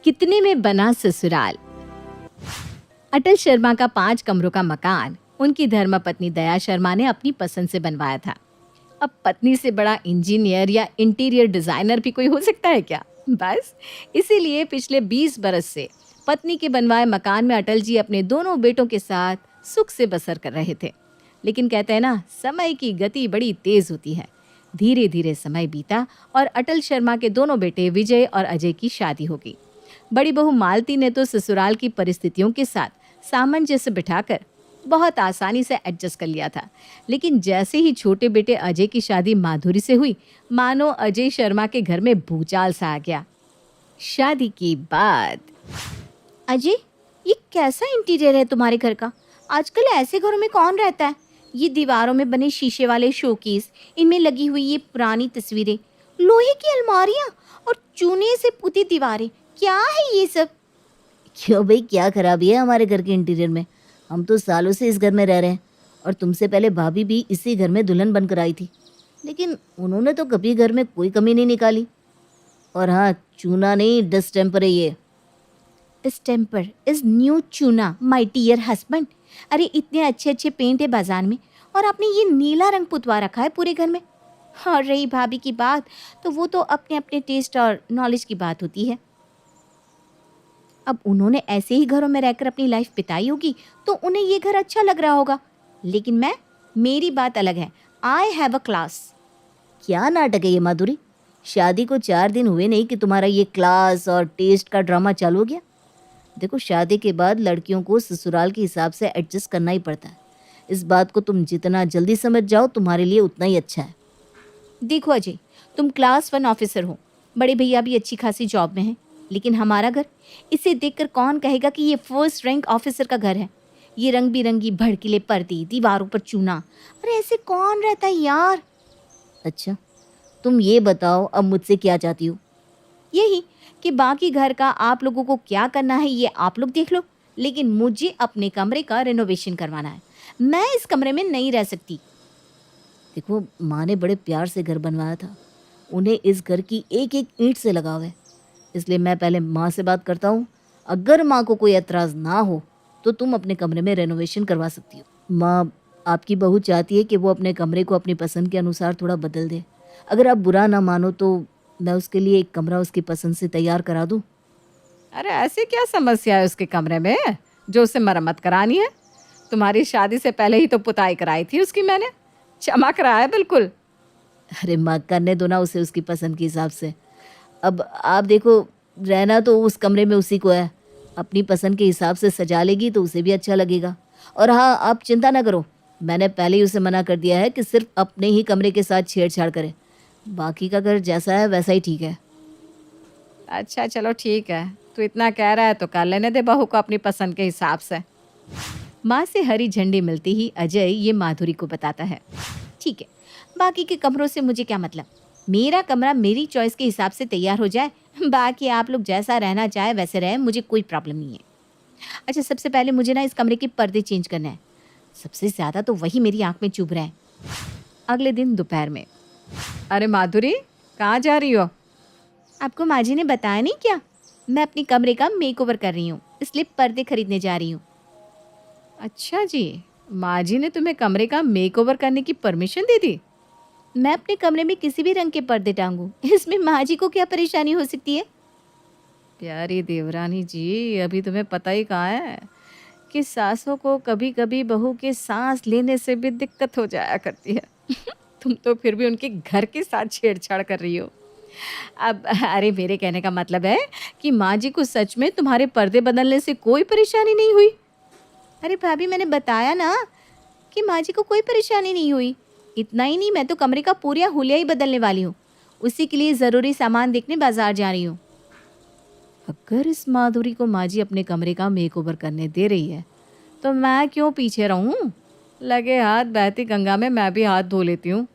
कितने में बना ससुराल। अटल शर्मा का 5 कमरों का मकान उनकी धर्मपत्नी दया शर्मा ने अपनी पसंद से बनवाया था। अब पत्नी से बड़ा इंजीनियर या इंटीरियर डिजाइनर भी कोई हो सकता है क्या? बस इसीलिए पिछले 20 बरस से पत्नी के बनवाए मकान में अटल जी अपने दोनों बेटों के साथ सुख से बसर कर रहे थे। लेकिन कहते हैं ना, समय की गति बड़ी तेज होती है। धीरे धीरे समय बीता और अटल शर्मा के दोनों बेटे विजय और अजय की शादी हो गई। बड़ी बहू मालती ने तो ससुराल की परिस्थितियों के साथ सामंजस्य बिठाकर बहुत आसानी से एडजस्ट कर लिया था। लेकिन जैसे ही छोटे बेटे अजय की शादी माधुरी से हुई, मानो अजय शर्मा के घर में भूचाल सा आ गया। शादी के बाद अजय, ये कैसा इंटीरियर है तुम्हारे घर का? आजकल ऐसे घरों में कौन रहता है? ये दीवारों में बने शीशे वाले शोकेस, इनमें लगी हुई ये पुरानी तस्वीरें, लोहे की अलमारियां और चूने से पुती दीवारें, क्या है ये सब? क्यों भाई, क्या खराबी है हमारे घर के इंटीरियर में? हम तो सालों से इस घर में रह रहे हैं और तुमसे पहले भाभी भी इसी घर में दुल्हन बनकर आई थी, लेकिन उन्होंने तो कभी घर में कोई कमी नहीं निकाली। और हाँ, चूना नहीं, डस्ट टेम्पर है ये। डिस्टेम्पर इज न्यू चूना माय डियर हस्बैंड। अरे इतने अच्छे अच्छे पेंट है बाजार में और आपने ये नीला रंग पुतवा रखा है पूरे घर में। और रही भाभी की बात, तो वो तो अपने अपने टेस्ट और नॉलेज की बात होती है। अब उन्होंने ऐसे ही घरों में रहकर अपनी लाइफ बिताई होगी तो उन्हें ये घर अच्छा लग रहा होगा। लेकिन मेरी बात अलग है। I have a class. क्या नाटक है ये माधुरी? शादी को 4 दिन हुए नहीं कि तुम्हारा ये क्लास और टेस्ट का ड्रामा चालू हो गया। देखो, शादी के बाद लड़कियों को ससुराल के हिसाब से एडजस्ट करना ही पड़ता है। इस बात को तुम जितना जल्दी समझ जाओ, तुम्हारे लिए उतना ही अच्छा है। देखो अजय, तुम क्लास 1 ऑफिसर हो, बड़े भैया भी अच्छी खासी जॉब में हैं, लेकिन हमारा घर, इसे देखकर कौन कहेगा कि ये फर्स्ट रैंक ऑफिसर का घर है? ये रंग बिरंगी भड़कीले पर्दे, दीवारों पर चूना, अरे ऐसे कौन रहता है यार? अच्छा, तुम ये बताओ अब मुझसे क्या चाहती हो? यही कि बाकी घर का आप लोगों को क्या करना है ये आप लोग देख लो, लेकिन मुझे अपने कमरे का रिनोवेशन करवाना है। मैं इस कमरे में नहीं रह सकती। देखो, माँ ने बड़े प्यार से घर बनवाया था, उन्हें इस घर की एक एक ईंट से लगाव है, इसलिए मैं पहले माँ से बात करता हूँ। अगर माँ को कोई एतराज़ ना हो तो तुम अपने कमरे में रेनोवेशन करवा सकती हो। माँ, आपकी बहू चाहती है कि वो अपने कमरे को अपनी पसंद के अनुसार थोड़ा बदल दे। अगर आप बुरा ना मानो तो मैं उसके लिए एक कमरा उसकी पसंद से तैयार करा दूँ। अरे ऐसी क्या समस्या है उसके कमरे में जो उसे मरम्मत करानी है? तुम्हारी शादी से पहले ही तो पुताई कराई थी उसकी मैंने, चमक रहा है बिल्कुल। अरे माँ, करने दो ना उसे उसकी पसंद के हिसाब से। अब आप देखो, रहना तो उस कमरे में उसी को है, अपनी पसंद के हिसाब से सजा लेगी तो उसे भी अच्छा लगेगा। और हाँ, आप चिंता ना करो, मैंने पहले ही उसे मना कर दिया है कि सिर्फ अपने ही कमरे के साथ छेड़छाड़ करे। बाकी का घर जैसा है वैसा ही ठीक है। अच्छा चलो ठीक है, तू इतना कह रहा है तो कर लेने दे बहू को अपनी पसंद के हिसाब से। माँ से हरी झंडी मिलती ही अजय ये माधुरी को बताता है। ठीक है, बाकी के कमरों से मुझे क्या मतलब? मेरा कमरा मेरी चॉइस के हिसाब से तैयार हो जाए, बाकी आप लोग जैसा रहना चाहे वैसे रहे, मुझे कोई प्रॉब्लम नहीं है। अच्छा, सबसे पहले मुझे ना इस कमरे के पर्दे चेंज करना है। सबसे ज़्यादा तो वही मेरी आंख में चुभ रहा है। अगले दिन दोपहर में, अरे माधुरी कहाँ जा रही हो? आपको माँ जी ने बताया नहीं क्या? मैं अपने कमरे का मेकओवर कर रही हूँ, इसलिए पर्दे खरीदने जा रही हूँ। अच्छा जी, माँ जी ने तुम्हें कमरे का मेकओवर करने की परमिशन दे दी? मैं अपने कमरे में किसी भी रंग के पर्दे टांगूं, इसमें माँ जी को क्या परेशानी हो सकती है? प्यारी देवरानी जी, अभी तुम्हें पता ही कहाँ है कि सासों को कभी कभी बहू के सांस लेने से भी दिक्कत हो जाया करती है। तुम तो फिर भी उनके घर के साथ छेड़छाड़ कर रही हो। अब अरे मेरे कहने का मतलब है कि माँ जी को सच में तुम्हारे पर्दे बदलने से कोई परेशानी नहीं हुई? अरे भाभी, मैंने बताया ना कि माँ जी को कोई परेशानी नहीं हुई। इतना ही नहीं, मैं तो कमरे का पूरा हुलिया ही बदलने वाली हूँ। उसी के लिए ज़रूरी सामान देखने बाजार जा रही हूँ। अगर इस माधुरी को माँ जी अपने कमरे का मेकओवर करने दे रही है तो मैं क्यों पीछे रहूं? लगे हाथ बहती गंगा में मैं भी हाथ धो लेती हूँ।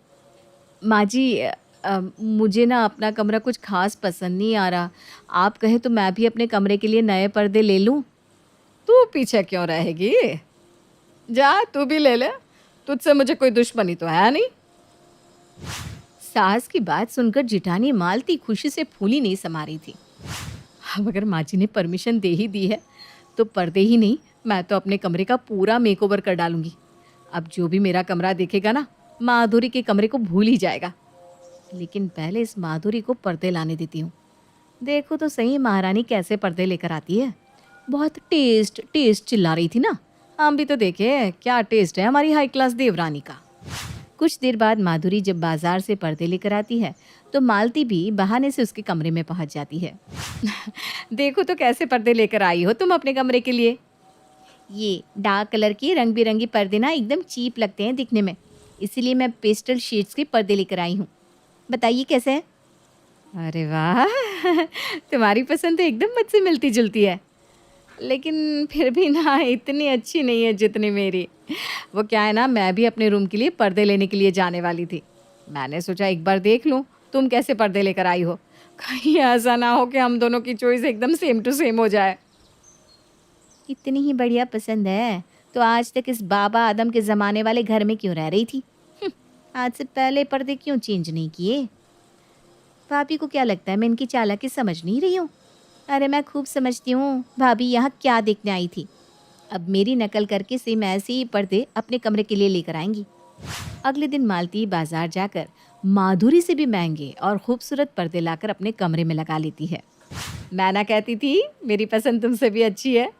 माँ जी, मुझे ना अपना कमरा कुछ खास पसंद नहीं आ रहा। आप कहे तो मैं भी अपने कमरे के लिए नए पर्दे ले लूँ। तू पीछे क्यों रहेगी? जा तू भी ले ले, तुझसे मुझे कोई दुश्मनी तो है नहीं। सास की बात सुनकर जिठानी मालती खुशी से फूली नहीं समा रही थी। अब अगर माँ जी ने परमिशन दे ही दी है तो पर्दे ही नहीं, मैं तो अपने कमरे का पूरा मेकओवर कर डालूंगी। अब जो भी मेरा कमरा देखेगा ना, माधुरी के कमरे को भूल ही जाएगा। लेकिन पहले इस माधुरी को पर्दे लाने देती हूँ। देखो तो सही महारानी कैसे पर्दे लेकर आती है। बहुत टेस्ट टेस्ट चिल्ला रही थी ना, हम भी तो देखे क्या टेस्ट है हमारी हाई क्लास देवरानी का। कुछ देर बाद माधुरी जब बाजार से पर्दे लेकर आती है तो मालती भी बहाने से उसके कमरे में पहुंच जाती है। देखो तो कैसे पर्दे लेकर आई हो तुम अपने कमरे के लिए। ये डार्क कलर के रंग बिरंगे पर्दे ना एकदम चीप लगते हैं दिखने में, इसीलिए मैं पेस्टल शेड्स के पर्दे लेकर आई हूँ। बताइए कैसे है? अरे वाह, तुम्हारी पसंद तो एकदम मुझसे मिलती जुलती है, लेकिन फिर भी ना इतनी अच्छी नहीं है जितनी मेरी। वो क्या है ना, मैं भी अपने रूम के लिए पर्दे लेने के लिए जाने वाली थी। मैंने सोचा एक बार देख लूँ तुम कैसे पर्दे लेकर आई हो, कहीं ऐसा ना हो कि हम दोनों की चॉइस एकदम सेम टू सेम हो जाए। इतनी ही बढ़िया पसंद है तो आज तक इस बाबा आदम के ज़माने वाले घर में क्यों रह रही थी? आज से पहले पर्दे क्यों चेंज नहीं किए? भाभी को क्या लगता है मैं इनकी चालाकी समझ नहीं रही हूँ? अरे मैं खूब समझती हूँ भाभी यहाँ क्या देखने आई थी। अब मेरी नकल करके सेम ऐसे ही पर्दे अपने कमरे के लिए लेकर आएंगी। अगले दिन मालती बाजार जाकर माधुरी से भी महंगे और खूबसूरत पर्दे लाकर अपने कमरे में लगा लेती है। मैं ना कहती थी मेरी पसंद तुमसे भी अच्छी है।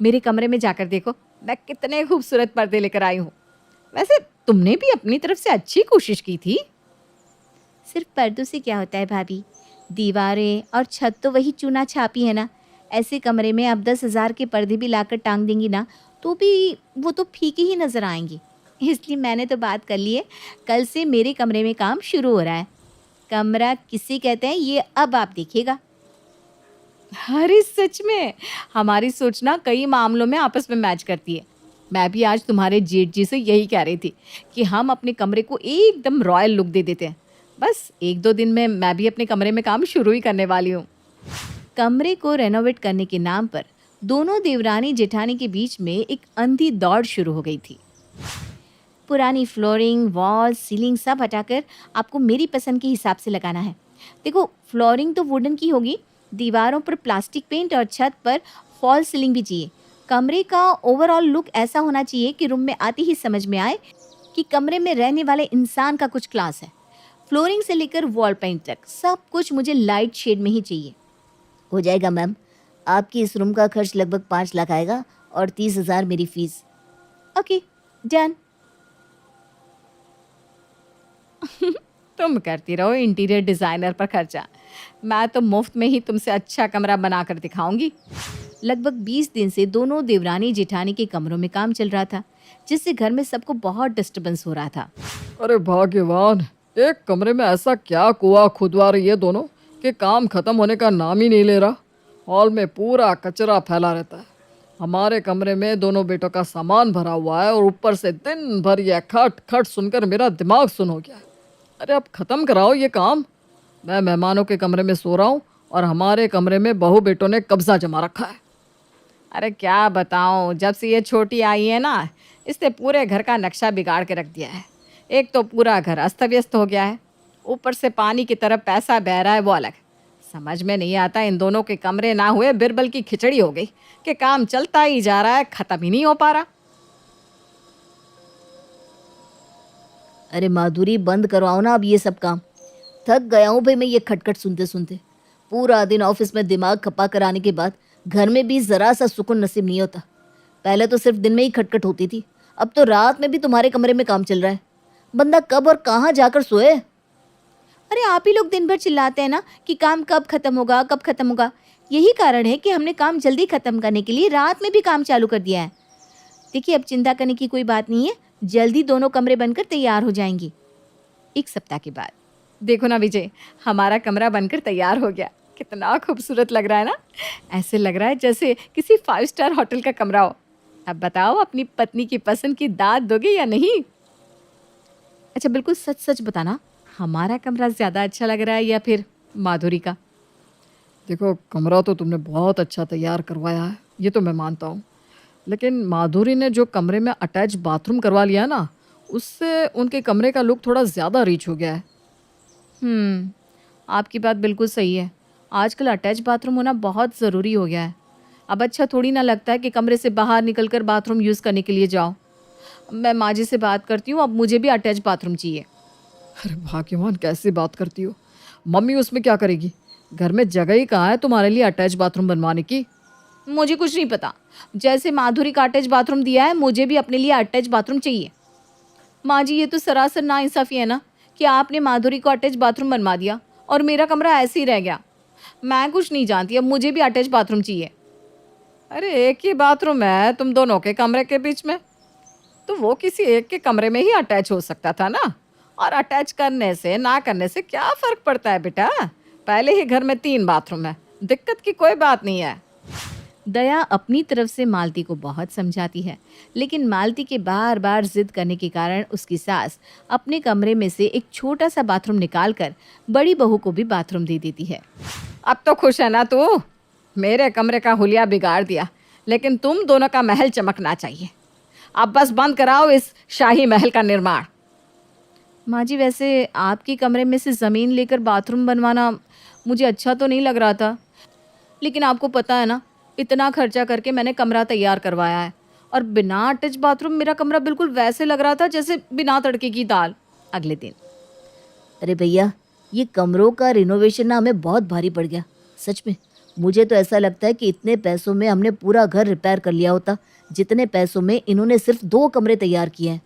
मेरे कमरे में जाकर देखो मैं कितने खूबसूरत पर्दे लेकर आई हूँ। वैसे तुमने भी अपनी तरफ से अच्छी कोशिश की थी। सिर्फ पर्दों से क्या होता है भाभी, दीवारें और छत तो वही चूना छापी है ना। ऐसे कमरे में आप 10,000 के पर्दे भी लाकर टांग देंगी ना तो भी वो तो फीके ही नज़र आएंगे। इसलिए मैंने तो बात कर ली है, कल से मेरे कमरे में काम शुरू हो रहा है। कमरा किसे कहते हैं ये अब आप देखिएगा। अरे सच में हमारी सोच ना कई मामलों में आपस में मैच करती है। मैं भी आज तुम्हारे जेठ जी से यही कह रही थी कि हम अपने कमरे को एकदम रॉयल लुक दे देते हैं। बस 1-2 दिन में मैं भी अपने कमरे में काम शुरू ही करने वाली हूँ। कमरे को रेनोवेट करने के नाम पर दोनों देवरानी जेठानी के बीच में एक अंधी दौड़ शुरू हो गई थी। पुरानी फ्लोरिंग, वॉल, सीलिंग सब हटाकर आपको मेरी पसंद के हिसाब से लगाना है। देखो फ्लोरिंग तो वुडन की होगी, दीवारों पर प्लास्टिक पेंट और छत पर फॉल सीलिंग भी चाहिए। कमरे का ओवरऑल लुक ऐसा होना चाहिए कि रूम में आते ही समझ में आए कि कमरे में रहने वाले इंसान का कुछ क्लास है। फ्लोरिंग से लेकर वॉल पेंट तक सब कुछ मुझे लाइट शेड में ही चाहिए। हो जाएगा मैम, आपकी इस रूम का खर्च लगभग 5 लाख आएगा और 30,000 मेरी फीस। Okay done. तुम करती रहो इंटीरियर डिज़ाइनर पर खर्चा, मैं तो मुफ्त में ही तुमसे अच्छा कमरा बना कर दिखाऊंगी। लगभग 20 दिन से दोनों देवरानी जेठानी के कमरों में काम चल रहा था, जिससे घर में सबको बहुत डिस्टर्बेंस हो रहा था। अरे भाग्यवान, एक कमरे में ऐसा क्या कुआं खुदवा रही है दोनों कि काम खत्म होने का नाम ही नहीं ले रहा। हॉल में पूरा कचरा फैला रहता है। हमारे कमरे में दोनों बेटों का सामान भरा हुआ है और ऊपर से दिन भर यह खट खट सुनकर मेरा दिमाग सुन हो गया है। अरे अब ख़त्म कराओ ये काम। मैं मेहमानों के कमरे में सो रहा हूँ और हमारे कमरे में बहू बेटों ने कब्जा जमा रखा है। अरे क्या बताऊं, जब से ये छोटी आई है ना, इसने पूरे घर का नक्शा बिगाड़ के रख दिया है। एक तो पूरा घर अस्त व्यस्त हो गया है, ऊपर से पानी की तरफ पैसा बह रहा है वो अलग। समझ में नहीं आता इन दोनों के कमरे ना हुए बिरबल की खिचड़ी हो गई कि काम चलता ही जा रहा है, ख़त्म ही नहीं हो पा रहा। अरे माधुरी, बंद करवाओ ना अब ये सब काम। थक गया हूँ भाई मैं ये खटखट सुनते सुनते। पूरा दिन ऑफिस में दिमाग खपा कर आने के बाद घर में भी ज़रा सा सुकून नसीब नहीं होता। पहले तो सिर्फ दिन में ही खटखट होती थी, अब तो रात में भी तुम्हारे कमरे में काम चल रहा है। बंदा कब और कहाँ जाकर सोए। अरे आप ही लोग दिन भर चिल्लाते हैं ना कि काम कब खत्म होगा, कब खत्म होगा। यही कारण है कि हमने काम जल्दी खत्म करने के लिए रात में भी काम चालू कर दिया है। देखिए अब चिंता करने की कोई बात नहीं है, जल्दी दोनों कमरे बनकर तैयार हो जाएंगी। 1 सप्ताह के बाद देखो ना विजय, हमारा कमरा बनकर तैयार हो गया। कितना खूबसूरत लग रहा है ना, ऐसे लग रहा है जैसे किसी 5 स्टार होटल का कमरा हो। अब बताओ अपनी पत्नी की पसंद की दाद दोगे या नहीं? अच्छा बिल्कुल सच सच बताना, हमारा कमरा ज़्यादा अच्छा लग रहा है या फिर माधुरी का? देखो कमरा तो तुमने बहुत अच्छा तैयार करवाया है, ये तो मैं मानता हूँ। लेकिन माधुरी ने जो कमरे में अटैच बाथरूम करवा लिया ना, उससे उनके कमरे का लुक थोड़ा ज़्यादा रीच हो गया है। आपकी बात बिल्कुल सही है। आजकल अटैच बाथरूम होना बहुत ज़रूरी हो गया है। अब अच्छा थोड़ी ना लगता है कि कमरे से बाहर निकलकर बाथरूम यूज़ करने के लिए जाओ। मैं माँ जी से बात करती हूँ, अब मुझे भी अटैच बाथरूम चाहिए। अरे भाग्यवान, कैसी बात करती हो? मम्मी उसमें क्या करेगी? घर में जगह ही कहाँ है तुम्हारे लिए अटैच बाथरूम बनवाने की? मुझे कुछ नहीं पता। जैसे माधुरी का अटैच बाथरूम दिया है, मुझे भी अपने लिए अटैच बाथरूम चाहिए। माँ जी, ये तो सरासर नाइंसाफ़ी है ना कि आपने माधुरी को अटैच बाथरूम बनवा दिया और मेरा कमरा ऐसे ही रह गया। मैं कुछ नहीं जानती, अब मुझे भी अटैच बाथरूम चाहिए। अरे एक ही बाथरूम है तुम दोनों के कमरे के बीच में, तो वो किसी एक के कमरे में ही अटैच हो सकता था ना। और अटैच करने से ना करने से क्या फ़र्क पड़ता है बेटा? पहले ही घर में 3 बाथरूम है, दिक्कत की कोई बात नहीं है। दया अपनी तरफ से मालती को बहुत समझाती है, लेकिन मालती के बार बार जिद करने के कारण उसकी सास अपने कमरे में से एक छोटा सा बाथरूम निकालकर बड़ी बहू को भी बाथरूम दे देती है। अब तो खुश है ना तू? मेरे कमरे का हुलिया बिगाड़ दिया, लेकिन तुम दोनों का महल चमकना चाहिए। अब बस बंद कराओ इस शाही महल का निर्माण। माँ जी, वैसे आपके कमरे में से ज़मीन लेकर बाथरूम बनवाना मुझे अच्छा तो नहीं लग रहा था, लेकिन आपको पता है ना, इतना खर्चा करके मैंने कमरा तैयार करवाया है और बिना अटैच बाथरूम मेरा कमरा बिल्कुल वैसे लग रहा था जैसे बिना तड़के की दाल। अगले दिन, अरे भैया, ये कमरों का रिनोवेशन ना हमें बहुत भारी पड़ गया। सच में मुझे तो ऐसा लगता है कि इतने पैसों में हमने पूरा घर रिपेयर कर लिया होता, जितने पैसों में इन्होंने सिर्फ 2 कमरे तैयार किए हैं।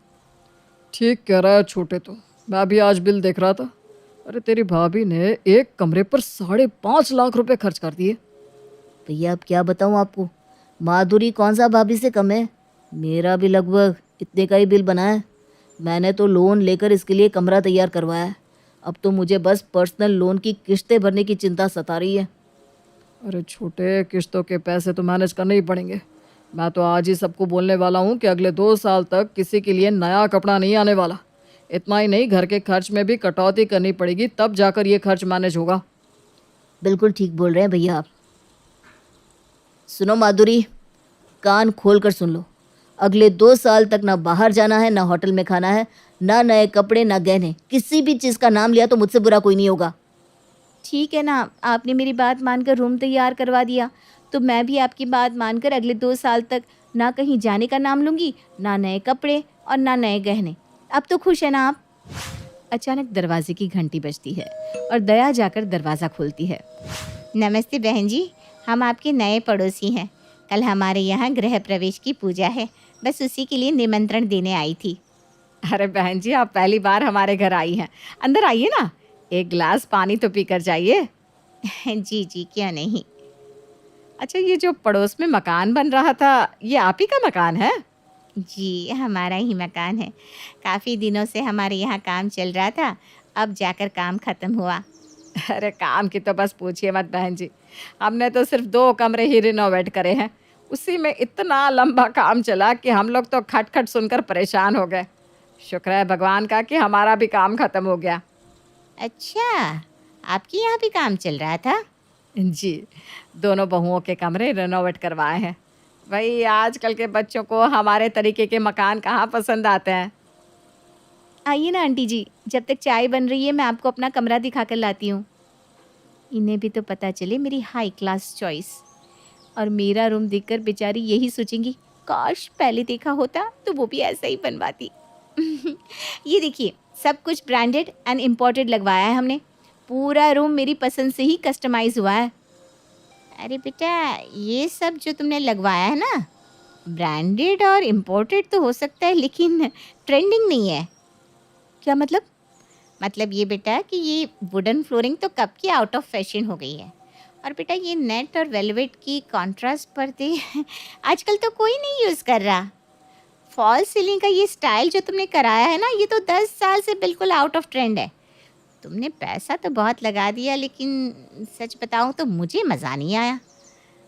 ठीक कह रहा है छोटे तो। मैं भी आज बिल देख रहा था। अरे तेरी भाभी ने एक कमरे पर 5.5 लाख रुपए खर्च कर दिए। भैया अब क्या बताऊँ आपको, माधुरी कौन सा भाभी से कम है। मेरा भी लगभग इतने का ही बिल बना है। मैंने तो लोन लेकर इसके लिए कमरा तैयार करवाया है। अब तो मुझे बस पर्सनल लोन की किस्तें भरने की चिंता सता रही है। अरे छोटे, किश्तों के पैसे तो मैनेज करने ही पड़ेंगे। मैं तो आज ही सबको बोलने वाला हूँ कि अगले 2 साल तक किसी के लिए नया कपड़ा नहीं आने वाला। इतना ही नहीं, घर के खर्च में भी कटौती करनी पड़ेगी, तब जाकर ये खर्च मैनेज होगा। बिल्कुल ठीक बोल रहे हैं भैया आप। सुनो माधुरी, कान खोल कर सुन लो। अगले 2 साल तक ना बाहर जाना है, ना होटल में खाना है, ना नए कपड़े, ना गहने। किसी भी चीज़ का नाम लिया तो मुझसे बुरा कोई नहीं होगा। ठीक है ना, आपने मेरी बात मानकर रूम तैयार करवा दिया, तो मैं भी आपकी बात मानकर अगले 2 साल तक ना कहीं जाने का नाम लूँगी, ना नए कपड़े और ना नए गहने। अब तो खुश है ना आप? अचानक दरवाजे की घंटी बजती है और दया जाकर दरवाज़ा खोलती है। नमस्ते बहन जी, हम आपके नए पड़ोसी हैं। कल हमारे यहाँ गृह प्रवेश की पूजा है, बस उसी के लिए निमंत्रण देने आई थी। अरे बहन जी, आप पहली बार हमारे घर आई हैं। अंदर आइए ना, एक गिलास पानी तो पी कर जाइए। जी जी, क्यों नहीं। अच्छा, ये जो पड़ोस में मकान बन रहा था, ये आप ही का मकान है? जी, हमारा ही मकान है। काफ़ी दिनों से हमारे यहाँ काम चल रहा था, अब जाकर काम ख़त्म हुआ। अरे काम की तो बस पूछिए मत बहन जी। हमने तो सिर्फ 2 कमरे ही रिनोवेट करे हैं, उसी में इतना लंबा काम चला कि हम लोग तो खटखट सुनकर परेशान हो गए। शुक्र है भगवान का कि हमारा भी काम ख़त्म हो गया। अच्छा, आपके यहाँ भी काम चल रहा था? जी, दोनों बहुओं के कमरे रिनोवेट करवाए हैं। भाई आजकल के बच्चों को हमारे तरीके के मकान कहाँ पसंद आते हैं। आइए ना आंटी जी, जब तक चाय बन रही है मैं आपको अपना कमरा दिखा कर लाती हूँ। इन्हें भी तो पता चले मेरी हाई क्लास चॉइस। और मेरा रूम देखकर बेचारी यही सोचेंगी, काश पहले देखा होता तो वो भी ऐसा ही बनवाती। ये देखिए, सब कुछ ब्रांडेड एंड इम्पोर्टेड लगवाया है हमने। पूरा रूम मेरी पसंद से ही कस्टमाइज़ हुआ है। अरे बेटा, ये सब जो तुमने लगवाया है ना, ब्रांडेड और इम्पोर्टेड तो हो सकता है, लेकिन ट्रेंडिंग नहीं है। क्या मतलब? मतलब ये बेटा कि ये वुडन फ्लोरिंग तो कब की आउट ऑफ फैशन हो गई है। और बेटा ये नेट और वेलवेट की कॉन्ट्रास्ट पर्दे आजकल तो कोई नहीं यूज़ कर रहा। फॉल सीलिंग का ये स्टाइल जो तुमने कराया है ना, ये तो 10 साल से बिल्कुल आउट ऑफ ट्रेंड है। तुमने पैसा तो बहुत लगा दिया, लेकिन सच बताऊं तो मुझे मज़ा नहीं आया।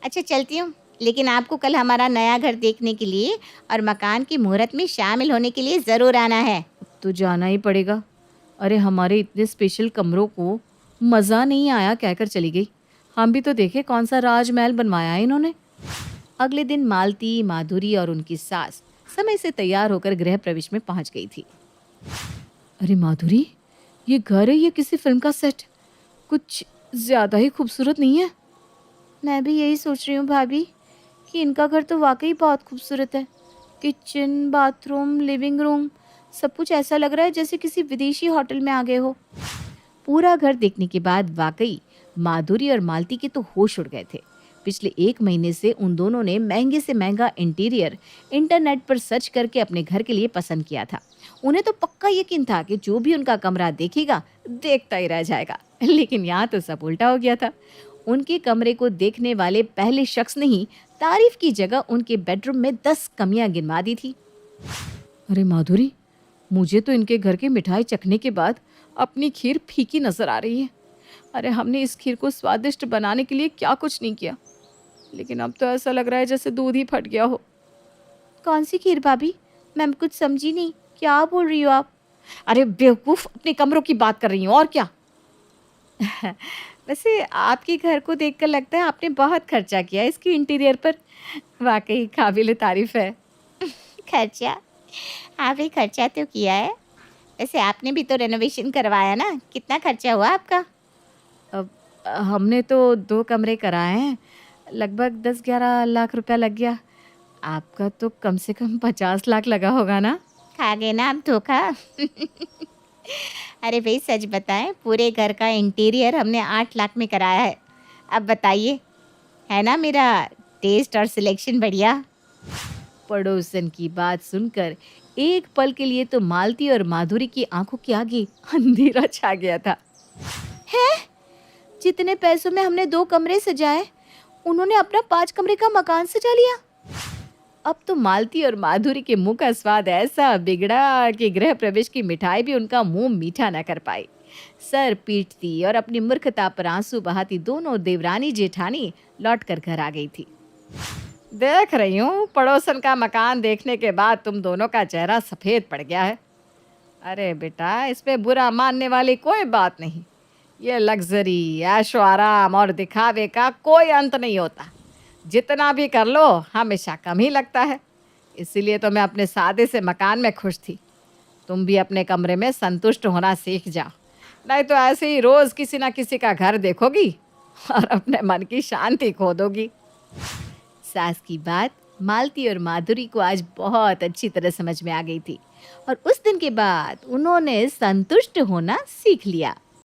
अच्छा चलती हूँ, लेकिन आपको कल हमारा नया घर देखने के लिए और मकान की मुहूर्त में शामिल होने के लिए ज़रूर आना है। तो जाना ही पड़ेगा। अरे हमारे इतने स्पेशल कमरों को मज़ा नहीं आया कहकर चली गई। हम भी तो देखे कौन सा राजमहल बनवाया है इन्होंने। अगले दिन मालती, माधुरी और उनकी सास समय से तैयार होकर गृह प्रवेश में पहुंच गई थी। अरे माधुरी, ये घर है या किसी फिल्म का सेट? कुछ ज़्यादा ही खूबसूरत नहीं है? मैं भी यही सोच रही हूँ भाभी कि इनका घर तो वाकई बहुत खूबसूरत है। किचन, बाथरूम, लिविंग रूम, सब कुछ ऐसा लग रहा है जैसे किसी विदेशी होटल में आ गए हो। पूरा घर देखने के बाद वाकई माधुरी और मालती के तो होश उड़ गए थे। पिछले 1 महीने से उन दोनों ने महंगे से महंगा इंटीरियर इंटरनेट पर सर्च करके अपने घर के लिए पसंद किया था। उन्हें तो पक्का यकीन था कि जो भी उनका कमरा देखेगा देखता ही रह जाएगा। लेकिन यहाँ तो सब उल्टा हो गया था। उनके कमरे को देखने वाले पहले शख्स ने ही तारीफ की जगह उनके बेडरूम में 10 कमियां गिनवा दी थी। अरे माधुरी, मुझे तो इनके घर की मिठाई चखने के बाद अपनी खीर फीकी नजर आ रही है। अरे हमने इस खीर को स्वादिष्ट बनाने के लिए क्या कुछ नहीं किया, लेकिन अब तो ऐसा लग रहा है जैसे दूध ही फट गया हो। कौन सी खीर भाभी? मैं कुछ समझी नहीं, क्या बोल रही हो आप? अरे बेवकूफ़, अपने कमरों की बात कर रही हूँ और क्या। वैसे आपके घर को देखकर लगता है आपने बहुत खर्चा किया है इसके इंटीरियर पर। वाकई काबिल तारीफ है। खर्चा? हाँ भाई, खर्चा तो किया है। वैसे आपने भी तो रेनोवेशन करवाया ना, कितना खर्चा हुआ आपका? अब हमने तो 2 कमरे कराए हैं, लगभग 10-11 लाख रुपया लग गया। आपका तो कम से कम 50 लाख लगा होगा ना? खा गए ना आप धोखा। अरे भाई सच बताएं, पूरे घर का इंटीरियर हमने 8 लाख में कराया है। अब बताइए, है ना मेरा टेस्ट और सिलेक्शन बढ़िया? पड़ोसन की बात सुनकर एक पल के लिए तो मालती और माधुरी की आंखों के आगे अंधेरा छा गया था। जितने पैसों में हमने 2 कमरे सजाए, उन्होंने अपना 5 कमरे का मकान सजा लिया। अब तो मालती और माधुरी के मुंह का स्वाद ऐसा बिगड़ा कि गृह प्रवेश की मिठाई भी उनका मुंह मीठा न कर पाई। सर पीटती और अपनी मूर्खता पर आंसू बहाती दोनों देवरानी जेठानी लौट कर घर आ गई थी। देख रही हूँ, पड़ोसन का मकान देखने के बाद तुम दोनों का चेहरा सफ़ेद पड़ गया है। अरे बेटा, इसमें बुरा मानने वाली कोई बात नहीं। ये लग्जरी, ऐशो आराम और दिखावे का कोई अंत नहीं होता। जितना भी कर लो हमेशा कम ही लगता है। इसीलिए तो मैं अपने सादे से मकान में खुश थी। तुम भी अपने कमरे में संतुष्ट होना सीख जाओ, नहीं तो ऐसे ही रोज़ किसी ना किसी का घर देखोगी और अपने मन की शांति खो दोगी। सास की बात मालती और माधुरी को आज बहुत अच्छी तरह समझ में आ गई थी और उस दिन के बाद उन्होंने संतुष्ट होना सीख लिया।